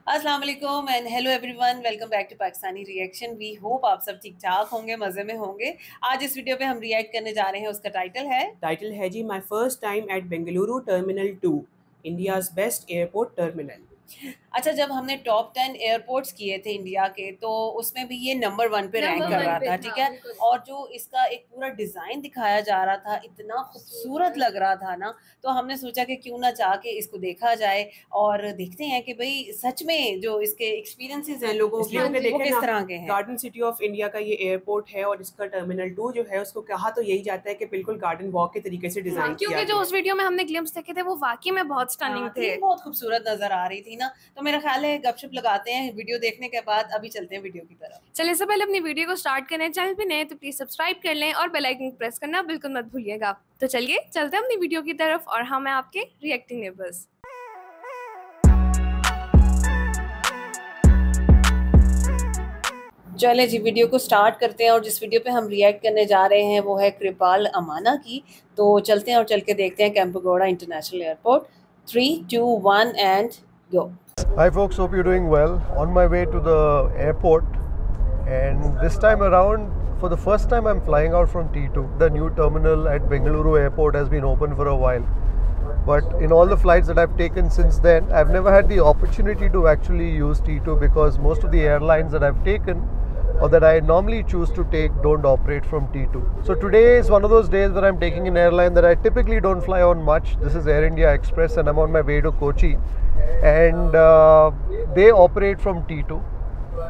अस्सलाम वालेकुम and hello everyone, welcome back to Pakistani reaction. We hope आप सब ठीक ठाक होंगे, मज़े में होंगे। आज इस वीडियो पे हम रिएक्ट करने जा रहे हैं, उसका टाइटल है जी my first time at Bengaluru terminal 2, India's best airport terminal. अच्छा, जब हमने टॉप 10 एयरपोर्ट्स किए थे इंडिया के, तो उसमें भी ये नंबर 1 पे रैंक कर रहा था, ठीक है। और जो इसका एक पूरा डिज़ाइन दिखाया जा रहा था, इतना खूबसूरत लग रहा था ना, तो हमने सोचा कि क्यों ना जाके इसको देखा जाए और देखते हैं कि भाई सच में जो इसके एक्सपीरियंसेस हैं लोगों के, वो किस तरह के हैं। गार्डन सिटी ऑफ इंडिया का ये एयरपोर्ट है और इसका टर्मिनल 2 जो है उसको कहा तो यही जाता है कि बिल्कुल गार्डन वॉक के तरीके से डिजाइन किया क्योंकि जो उस वीडियो में हमने ग्लिम्स देखे थे वो वाकई में बहुत स्टनिंग थे, बहुत खूबसूरत नजर आ रही थी ना। तो मेरा ख्याल है गपशप लगाते हैं वीडियो देखने के बाद, अभी चलते हैं वीडियो की तरफ। चलिए, इससे पहले अपनी वीडियो को स्टार्ट करें। चैनल पे नए तो प्लीज सब्सक्राइब कर लें और बेल आइकन प्रेस करना बिल्कुल मत भूलिएगा। तो चलिए चलते हैं अपनी वीडियो की तरफ और हम हैं आपके रिएक्टिंग नेबर्स। चले जी, वीडियो को स्टार्ट करते हैं और जिस वीडियो पे हम रिएक्ट करने जा रहे हैं वो है कृपाल अमाना की। तो चलते हैं और चल के देखते हैं Kempegowda international airport. 3, 2, 1 and go. Hi folks, hope you're doing well. On my way to the airport, and this time around, for the first time I'm flying out from T2. The new terminal at Bengaluru airport has been open for a while, but in all the flights that I've taken since then, I've never had the opportunity to actually use T2 because most of the airlines that I've taken or that I normally choose to take don't operate from T2. So today is one of those days where I'm taking an airline that I typically don't fly on much. This is Air India Express and I'm on my way to Kochi, and they operate from T2.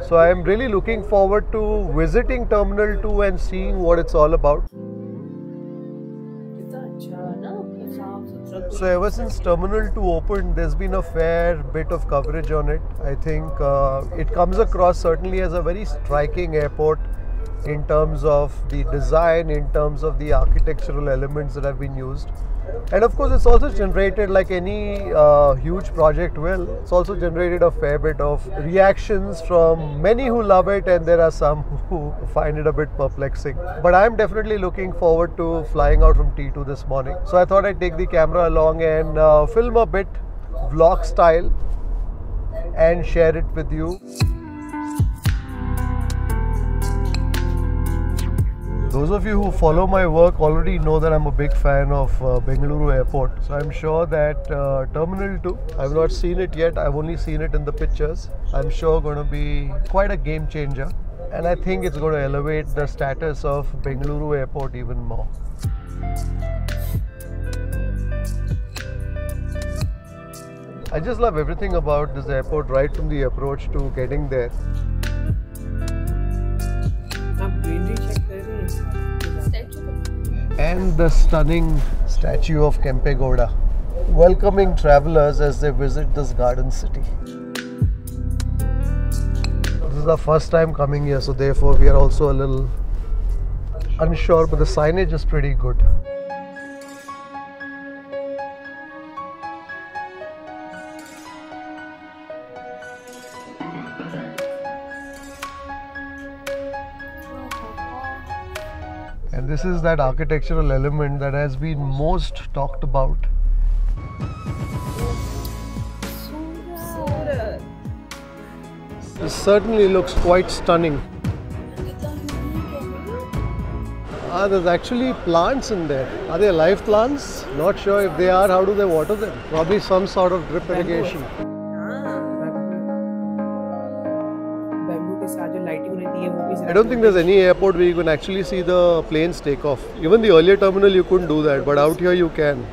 So I am really looking forward to visiting Terminal 2 and seeing what it's all about. So ever since Terminal 2 opened, there's been a fair bit of coverage on it. I think it comes across certainly as a very striking airport in terms of the design, in terms of the architectural elements that have been used. And of course, it's also generated, like any huge project will, it's also generated a fair bit of reactions from many who love it, and there are some who find it a bit perplexing. But I'm definitely looking forward to flying out from T2 this morning. So I thought I'd take the camera along and film a bit, vlog style, and share it with you. Those of you who follow my work already know that I'm a big fan of Bengaluru Airport. So I'm sure that Terminal 2, I've not seen it yet, I've only seen it in the pictures. I'm sure going to be quite a game changer. And I think it's going to elevate the status of Bengaluru Airport even more. I just love everything about this airport, right from the approach to getting there. And the stunning statue of Kempegowda, welcoming travelers as they visit this garden city. This is our first time coming here, so therefore we are also a little unsure, but the signage is pretty good. And this is that architectural element that has been most talked about. This certainly looks quite stunning. There's actually plants in there. Are they live plants? Not sure if they are. How do they water them? Probably some sort of drip irrigation. I don't think there's any airport where you can actually see the planes take off. Even the earlier terminal you couldn't do that, but out here you can.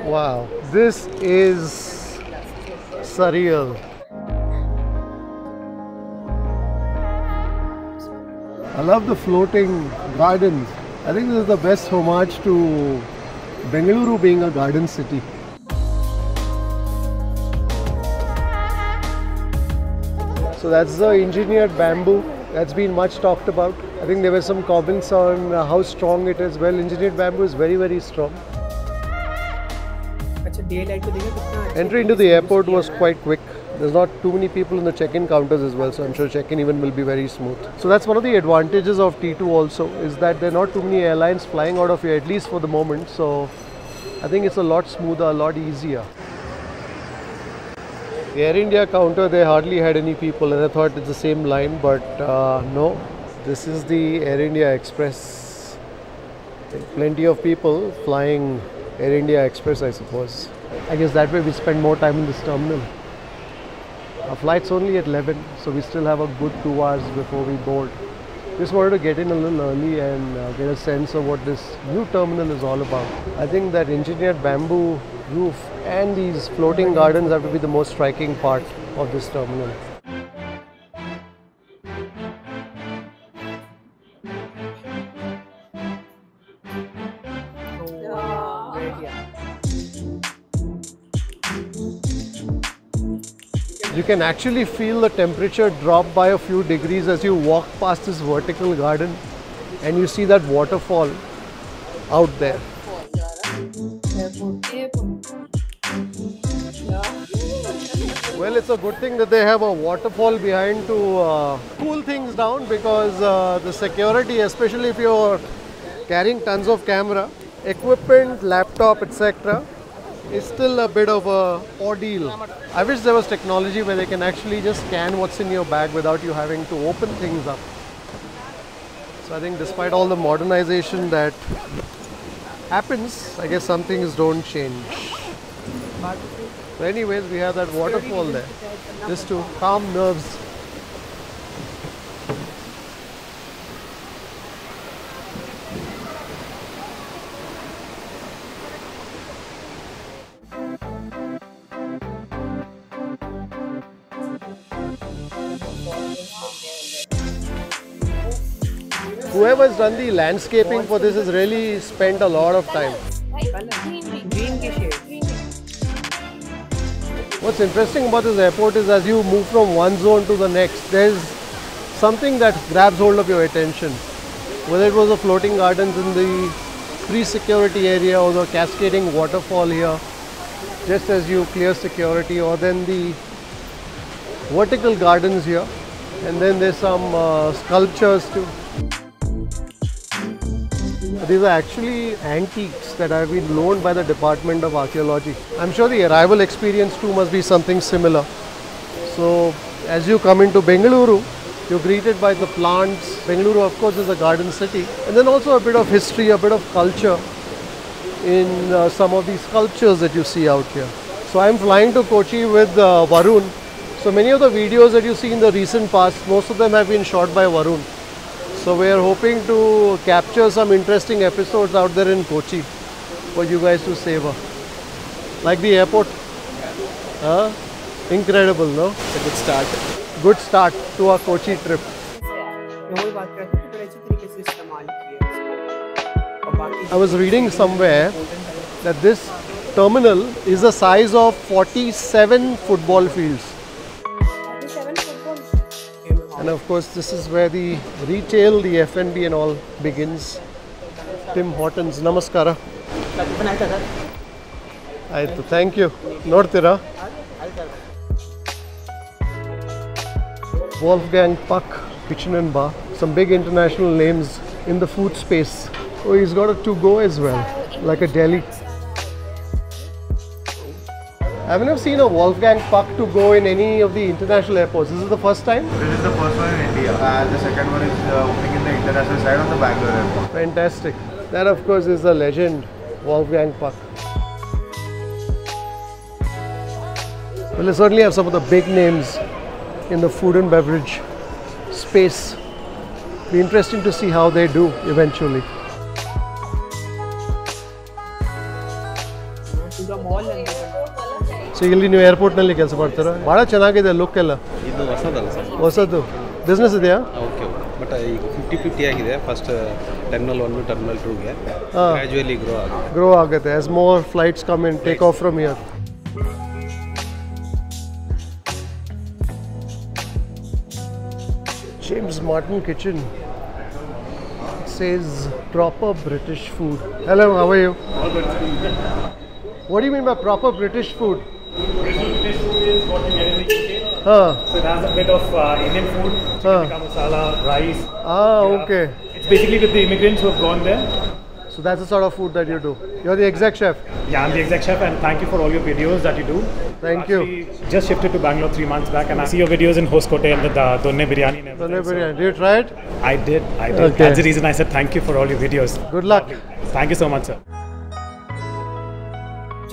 Wow, this is surreal. I love the floating gardens. I think this is the best homage to Bengaluru being a garden city. So that's the engineered bamboo that's been much talked about. I think there were some comments on how strong it is. Well, engineered bamboo is very, very strong. Entry into the airport was quite quick. There's not too many people in the check-in counters as well, so I'm sure check-in even will be very smooth. So that's one of the advantages of T2 also, is that there are not too many airlines flying out of here, at least for the moment. So I think it's a lot smoother, a lot easier. The Air India counter, they hardly had any people, and I thought it's the same line, but no, this is the Air India Express. Plenty of people flying Air India Express, I suppose. I guess that way we spend more time in this terminal. Our flight's only at 11, so we still have a good 2 hours before we board. Just wanted to get in a little early and get a sense of what this new terminal is all about. I think that engineered bamboo roof and these floating gardens have to be the most striking part of this terminal. You can actually feel the temperature drop by a few degrees as you walk past this vertical garden and you see that waterfall out there. Well, it's a good thing that they have a waterfall behind to cool things down, because the security, especially if you're carrying tons of camera, equipment, laptop, etc., is still a bit of a ordeal. I wish there was technology where they can actually just scan what's in your bag without you having to open things up. So I think despite all the modernization that happens, I guess some things don't change. So anyways, we have that waterfall there, just to calm nerves. Whoever's done the landscaping for this has really spent a lot of time. What's interesting about this airport is as you move from one zone to the next, there's something that grabs hold of your attention. Whether it was the floating gardens in the pre-security area or the cascading waterfall here, just as you clear security, or then the vertical gardens here, and then there's some sculptures too. These are actually antiques that have been loaned by the Department of Archaeology. I'm sure the arrival experience too must be something similar. So as you come into Bengaluru, you're greeted by the plants. Bengaluru, of course, is a garden city, and then also a bit of history, a bit of culture in some of these sculptures that you see out here. So I'm flying to Kochi with Varun. So many of the videos that you see in the recent past, most of them have been shot by Varun. So we are hoping to capture some interesting episodes out there in Kochi for you guys to savor. Like the airport? Incredible, no? It's a good start. Good start to our Kochi trip. I was reading somewhere that this terminal is the size of 47 football fields. And of course, this is where the retail, the F&B and all begins. Tim Hortons, namaskara. Thank you. Nortira. Wolfgang Puck Kitchen and Bar. Some big international names in the food space. Oh, he's got a to-go as well, like a deli. I haven't seen a Wolfgang Puck to go in any of the international airports. This is the first time? This is the first one in India. The second one is opening in the international side of the Bangalore airport. Fantastic. That of course is the legend, Wolfgang Puck. Well, they certainly have some of the big names in the food and beverage space. Be interesting to see how they do eventually. So ಇಲ್ಲಿ ನೀವು airport ನಲ್ಲಿ ಕೆಲಸ ಮಾಡ್ತೀರಾ? ಬಹಳ ಚೆನ್ನಾಗಿದೆ look ಎಲ್ಲ. ಇದು ಹೊಸದಲ್ಲ sir. ಹೊಸದು ಬಿಸ್ನೆಸ್ ಇದೆಯಾ? ಓಕೆ ಬಟ್ ಈಗ 50-50 ಆಗಿದೆ. ಫಸ್ಟ್ ಟರ್ಮಿನಲ್ 1 ಟರ್ಮಿನಲ್ 2 ಗೆ ಗ್ರಾಜುಯಲಿ ಗ್ರೋ ಆಗುತ್ತೆ as more flights come in, take off from here. James Martin Kitchen. It says proper British food. Hello, how are you? What do you mean by proper British food? is what you get in the UK. Huh. So it has a bit of Indian food, chicken tikka masala, rice. Okay. It's basically with the immigrants who have gone there. So that's the sort of food that you do. You're the exec chef. Yeah, I'm the exec chef, and thank you for all your videos that you do. Thank you. Just shifted to Bangalore 3 months back, and I see your videos in Hoskote and the Donne Biryani and everything. Donne Biryani. Did you try it? I did. Okay. That's the reason I said thank you for all your videos. Good luck. Thank you so much, sir.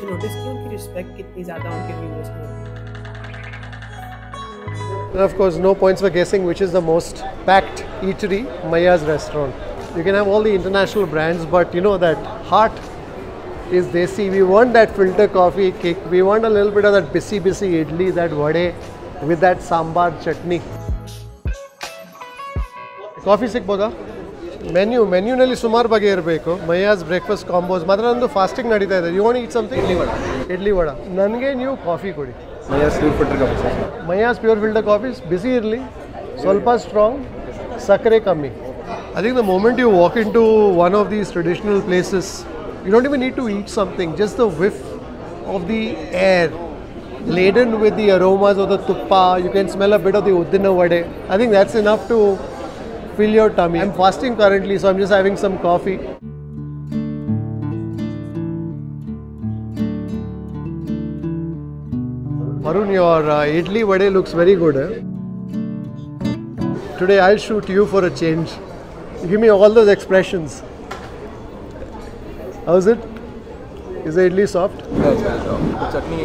Notice की उनकी respect कितनी ज़्यादा उनके viewers को. Of course, no points for guessing which is the most packed eatery, Maiya's restaurant. You can have all the international brands, but you know that heart is desi. We want that filter coffee kick. We want a little bit of that bisi idli, that vade with that sambar chutney. Coffee ಸಿಗ್ಬೋದಾ? Menu ನಲ್ಲಿ ಸುಮಾರು ಬಗೆ ಇರಬೇಕು. Mayyas breakfast combos ಮಾತ್ರ ನಂದು fasting ನಡೀತಾ ಇದೆ. You want eat something? Idli vada. ನನಗೆ ನೀವು ಕಾಫಿ ಕೊಡಿ. ಮೈಯಾಸ್ ಪ್ಯೂರ್ ಫಿಲ್ಟರ್ ಕಾಫೀಸ್ ಬಿಸಿ ಇರಲಿ, ಸ್ವಲ್ಪ ಸ್ಟ್ರಾಂಗ್, ಸಕ್ಕರೆ ಕಮ್ಮಿ. I think the moment you walk into one of these traditional places, you don't even need to eat something. Just the whiff of the air laden with the aromas of the tuppa, you can smell a bit of the uddina vade. I think that's enough to fill your tummy. I'm fasting currently, so I'm just having some coffee. Varun, your idli vade looks very good. Today I'll shoot you for a change. You give me all those expressions. How's it? Is the idli soft? Yeah, it's very soft. The chutney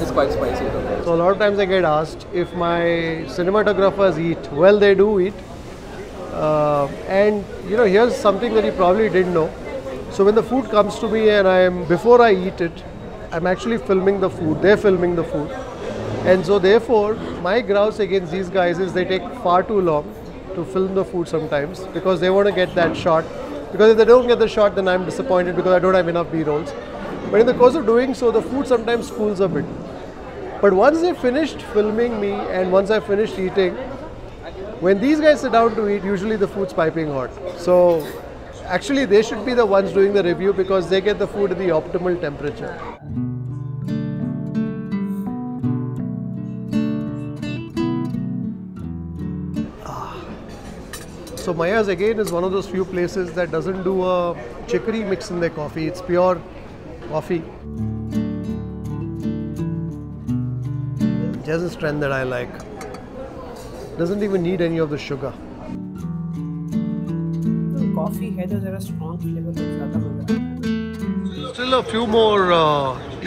is quite spicy though. So a lot of times I get asked if my cinematographers eat. Well, they do eat. And you know, here's something that you probably didn't know. So when the food comes to me and before I eat it, I'm actually filming the food. They're filming the food. And so therefore, my grouse against these guys is they take far too long to film the food sometimes because they want to get that shot. Because if they don't get the shot, then I'm disappointed because I don't have enough B-rolls. But in the course of doing so, the food sometimes cools a bit. But once they've finished filming me and once I've finished eating, when these guys sit down to eat, usually the food's piping hot. So actually they should be the ones doing the review because they get the food at the optimal temperature. So Maiya's again is one of those few places that doesn't do a chicory mix in their coffee. It's pure coffee. There's a strength that I like. Doesn't even need any of the sugar. Coffee है तो ज़रा strong flavor ज़्यादा मज़ा. Still a few more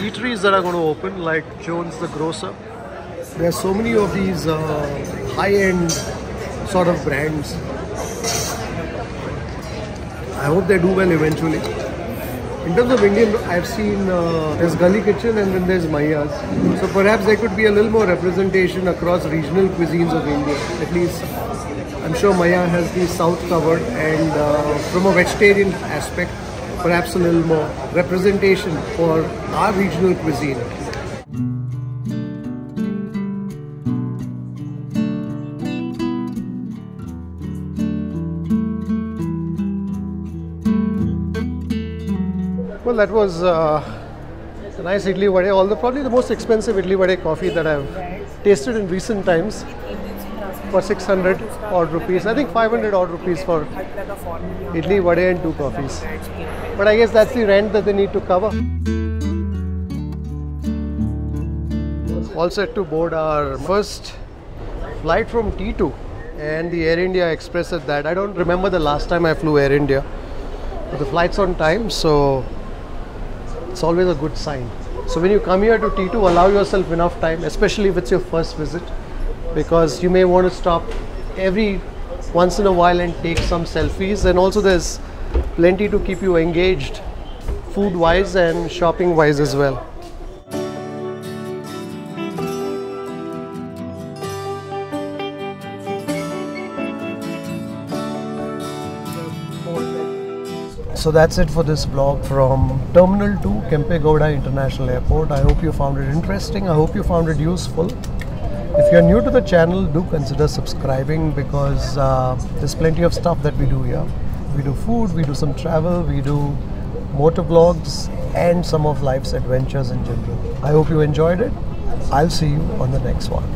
eateries that are going to open, like Jones the Grocer. There are so many of these high-end sort of brands. I hope they do well eventually. In terms of Indian, I've seen there's Gully Kitchen and then there's Maiya's. So perhaps there could be a little more representation across regional cuisines of India. At least I'm sure Maiya has the south covered, and from a vegetarian aspect, perhaps a little more representation for our regional cuisine. Well, that was a nice idli vade, although probably the most expensive idli vade coffee that I've tasted in recent times, for 600 odd rupees. I think 500 odd rupees for idli vade and 2 coffees. But I guess that's the rent that they need to cover. All set to board our first flight from T2 and the Air India Express at that. I don't remember the last time I flew Air India, but the flight's on time, so it's always a good sign. So when you come here to T2, allow yourself enough time, especially if it's your first visit, because you may want to stop every once in a while and take some selfies, and also there's plenty to keep you engaged food wise and shopping wise as well. So that's it for this vlog from Terminal 2, Kempe Gowda International Airport. I hope you found it interesting. I hope you found it useful. If you're new to the channel, do consider subscribing because there's plenty of stuff that we do here. We do food, we do some travel, we do motor vlogs and some of life's adventures in general. I hope you enjoyed it. I'll see you on the next one.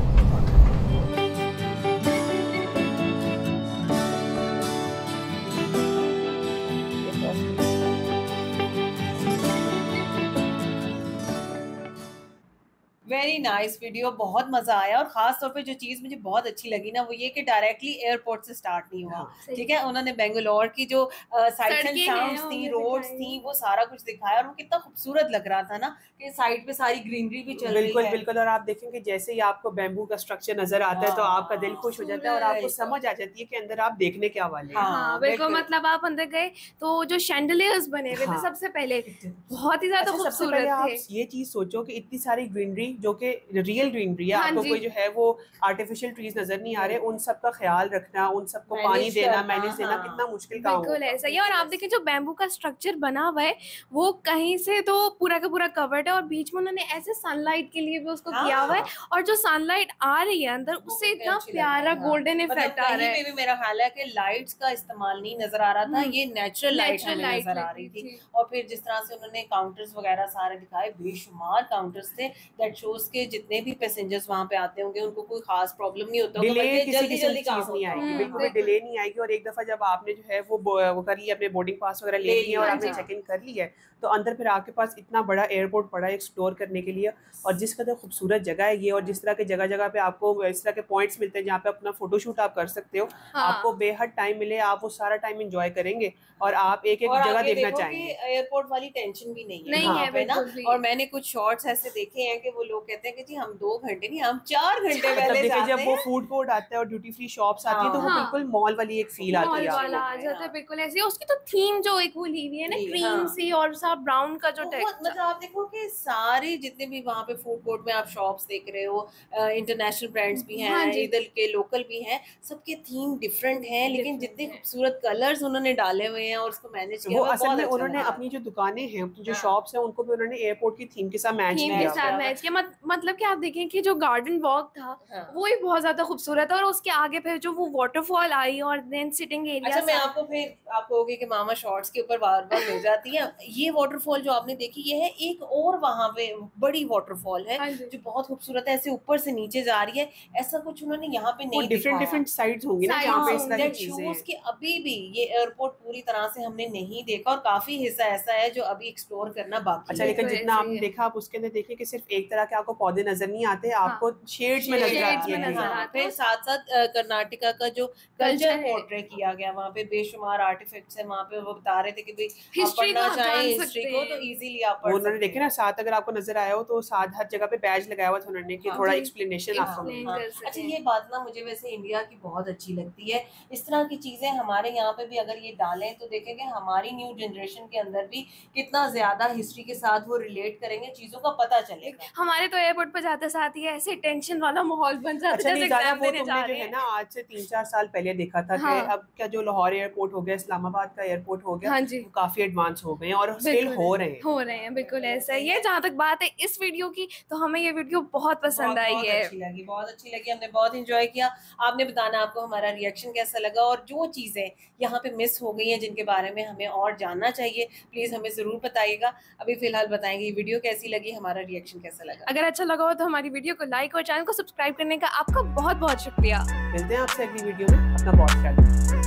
Very nice video, बहुत मजा आया। और खास तौर पे जो चीज मुझे बहुत अच्छी लगी ना वो ये कि डायरेक्टली एयरपोर्ट से स्टार्ट नहीं हुआ। ठीक है, उन्होंने बेंगलोर की जो साइट्स एंड साउंड्स थी, रोड्स थी, वो सारा कुछ दिखाया और वो कितना खूबसूरत लग रहा था ना कि साइड पे सारी ग्रीनरी भी चल रही है। बिल्कुल। और आप देखेंगे जैसे ही आपको बैम्बू का स्ट्रक्चर नजर आता है तो आपका दिल खुश हो जाता है और आपको समझ आ जाती है कि अंदर आप देखने क्या वाले हैं। हाँ बिल्कुल, मतलब आप अंदर गए तो जो शैंडलियर्स बने हुए थे सबसे पहले बहुत ही ज्यादा खूबसूरत थे। आप ये चीज सोचो कि इतनी सारी ग्रीनरी जो कि रियल ग्रीनरी है, आपको कोई जो है वो आर्टिफिशियल ट्रीज नजर नहीं आ रहे, उन सब का ख्याल रखना, उन सबको पानी देना, मैनेज देना कितना मुश्किल काम है। बिल्कुल ऐसा ही। और आप देखिए जो बैम्बू का स्ट्रक्चर बना हुआ है वो कहीं से तो पूरा का पूरा कवर्ड है और बीच में उन्होंने ऐसे सनलाइट के लिए भी उसको किया हुआ है और जो सनलाइट आ रही है अंदर उससे इतना प्यारा गोल्डन इफेक्ट आ रहा है। मेरा ख्याल है कि लाइट्स का इस्तेमाल नहीं नजर आ रहा था, ये नेचुरल लाइट नजर आ रही थी। और फिर जिस तरह से उन्होंने काउंटर्स वगैरह सारे दिखाए, बेशुमार काउंटर्स थे, दैट शोज के जितने भी पैसेंजर्स वहां पे आते होंगे उनको कोई खास प्रॉब्लम नहीं होता, जल्दी काम नहीं आएगी, बिल्कुल भी डिले नहीं आएगी। और एक दफा जब आपने जो है वो कर लिया, अपने बोर्डिंग पास वगैरह ले लिया और आपने चेक इन कर लिया है तो अंदर फिर आपके पास इतना बड़ा एयरपोर्ट पड़ा है एक्सप्लोर करने के लिए। और जिस कदर खूबसूरत जगह है ये, और जिस तरह के जगह जगह पे आपको इस तरह के पॉइंट्स मिलते हैं जहाँ पे अपना फोटोशूट आप कर सकते हो, आपको बेहद टाइम मिले, आप वो सारा टाइम एंजॉय करेंगे और आप एक एक जगह देखना चाहेंगे। एयरपोर्ट वाली टेंशन भी नहीं है ना। और मैंने कुछ शॉर्ट्स ऐसे देखे हैं कि वो लोग कहते हैं कि जी हम 2 घंटे नहीं, हम 4 घंटे पहले जाते हैं। जब वो फूड कोर्ट आता है और ड्यूटी फ्री शॉप्स आती है तो वो बिल्कुल मॉल वाली एक फील आती है। बिल्कुल ऐसी उसकी तो थीम जो एक वो ली हुई है ना, क्रीम सी और सा ब्राउन का जो मतलब आप देखो कि सारे जितने भी वहाँ पे फूड कोर्ट में आप शॉप्स देख रहे हो, इंटरनेशनल ब्रांड्स भी हैं, इधर के लोकल भी हैं, सबके थीम डिफरेंट हैं, लेकिन जितने खूबसूरत कलर्स उन्होंने डाले हुए हैं और उसको मैनेज किया, वो असल में उन्होंने अपनी जो दुकानें हैं, अपनी जो शॉप्स हैं, उनको भी उन्होंने एयरपोर्ट की थीम के साथ मैच किया। मतलब कि आप देखें कि जो गार्डन वॉक था वो ही बहुत ज्यादा खूबसूरत है और उसके आगे फिर जो वो वाटरफॉल आई और देन सिटिंग एरिया। अच्छा, मैं आपको फिर आप कहोगे कि मामा शॉर्ट्स के ऊपर बार-बार मिल जाती है। ये वाटरफॉल जो आपने देखी ये है एक और वहाँ पे बड़ी वाटरफॉल है जो बहुत खूबसूरत है, ऐसे ऊपर से नीचे जा रही है। ऐसा कुछ उन्होंने यहाँ पे नहीं दिखाया। डिफरेंट साइड्स होंगी ना जहाँ पे इस तरह की चीजें हैं। कि अभी भी ये एयरपोर्ट पूरी तरह से हमने नहीं देखा और काफी हिस्सा ऐसा है जो अभी एक्सप्लोर करना बाकी है। अच्छा, लेकिन जितना आपने देखा आप उसके अंदर देखिए कि सिर्फ एक तरह के आपको पौधे नजर नहीं आते, आपको शेड्स में नजर आती है। फिर साथ साथ कर्नाटका का जो कल्चर पोर्ट्रे किया गया, वहाँ पे बेशुमार आर्टिफैक्ट्स है। वहाँ पे वो बता रहे थे कि भाई पढ़ना चाहे हिस्ट्री को तो इजीली आप पढ़ सकते हैं। देखे ना साथ, अगर आपको नजर आया हो तो साथ हर जगह पे बैज लगाया हुआ था उन्होंने कि थोड़ा एक्सप्लेनेशन आपको। अच्छा, ये बात ना मुझे वैसे इंडिया की बहुत अच्छी लगती है। इस तरह की चीजें हमारे यहाँ पे भी अगर ये डालें तो देखेंगे हमारी न्यू जनरेशन के अंदर भी कितना ज्यादा हिस्ट्री के साथ वो रिलेट करेंगे, चीजों का पता चलेगा। हमारे तो एयरपोर्ट पर जाते साथ ही ऐसे टेंशन वाला माहौल बन जाता है। जो है ना आज से 3-4 साल पहले देखा था कि अब क्या जो लाहौर एयरपोर्ट हो गया, इस्लामाबाद का एयरपोर्ट हो गया, काफी एडवांस हो गए और स्टिल हो रहे हैं। बिल्कुल ऐसा ही है। जहाँ तक बात है इस वीडियो की, तो हमें ये वीडियो बहुत पसंद आई है, बहुत अच्छी लगी, हमने बहुत एंजॉय किया। आपने बताना आपको हमारा रिएक्शन कैसा लगा और जो चीजें यहाँ पे मिस हो गई हैं जिनके बारे में हमें और जानना चाहिए, प्लीज हमें जरूर बताइएगा। अभी फिलहाल बताएंगे ये वीडियो कैसी लगी, हमारा रिएक्शन कैसा लगा। अगर अच्छा लगा हो तो हमारी वीडियो को लाइक और चैनल को सब्सक्राइब करने का आपका बहुत बहुत शुक्रिया। मिलते हैं आपसे अगली वीडियो में, अपना बहुत ख्याल रखिए।